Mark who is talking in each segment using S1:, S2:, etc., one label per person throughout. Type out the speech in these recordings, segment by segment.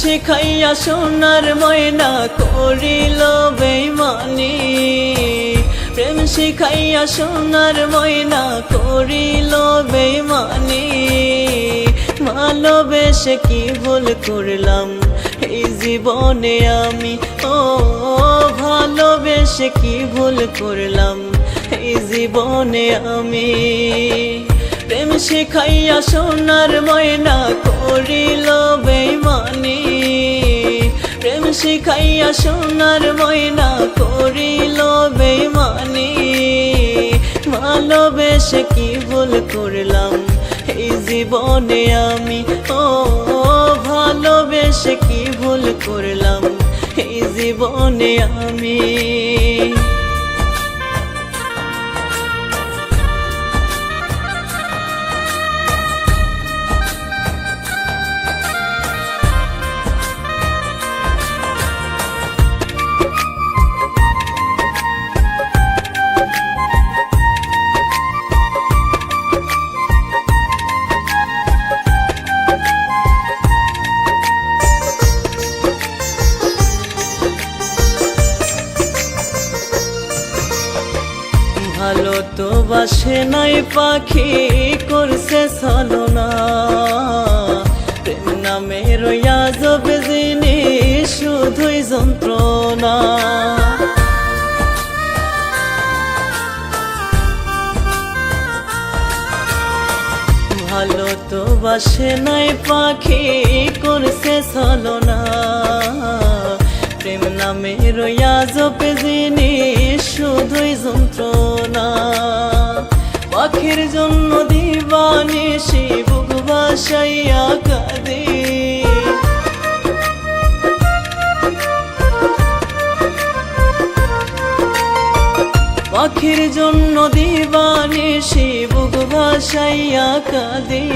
S1: শিখাইয়া সোনার ময়না করিল বেইমানি, প্রেম শিখাইয়া সোনার ময়না করিল বেইমানি। ভালোবেসে কি ভুল করলাম এই জীবনে আমি, ও ভালোবেসে কি ভুল করলাম এই জীবনে আমি। প্রেম শিখাইয়া সোনার ময়না করিল বেইমানি, প্রেম শিখাইয়া সোনার ময়না করিল বেইমানি। ভালোবেসে কি ভুল করলাম এই জীবনে আমি, ও ভালোবেসে কি ভুল করলাম এই জীবনে আমি। ভালো তো বাসে নাই পাখি করছে ছলনা, প্রেম নামে রইয়া যাবে জিনিস শুধুই যন্ত্রণা। ভালো তো বাসে নাই পাখি করছে ছলনা, প্রেম নামে রইয়া যাবে জিনিস শুধুই যন্ত্রণা। পাখির জন্য দিবানিশি বুক ভাসাইয়া কাঁদি, পাখির জন্য দিবানিশি বুক ভাসাইয়া কাঁদি।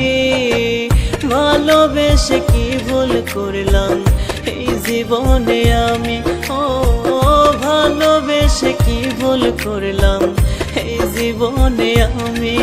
S1: ভালোবেসে কি ভুল করলাম এই জীবনে আমি, ও ভালোবেসে কি ভুল করলাম এই জীবনে আমি।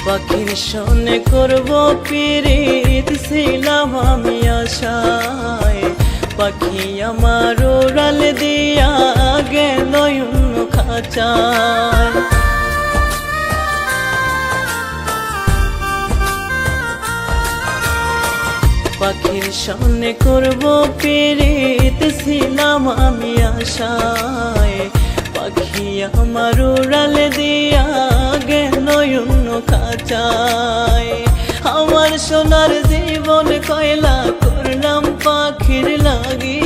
S1: পাখির সনে করব পিরিত ছিলাম আমি আশায়, পাখি আমার উড়াল দিয়া গেল অন্য খাঁচায়। পাখির সনে করব পিরিত ছিলাম আমি আশায়, পাখি আমার উড়াল দিয়া গেল অন্য খাঁচায়। আমার সোনার জীবন কয়লা করলাম পাখির লাগি,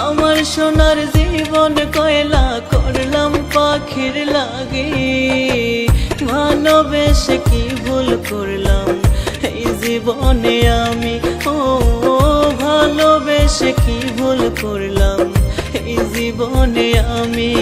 S1: আমার সোনার জীবন কয়লা করলাম পাখির লাগি। ভালোবেসে কি ভুল করলাম এই জীবনে আমি, ও ভালোবেসে কি ভুল করলাম এই জীবনে আমি।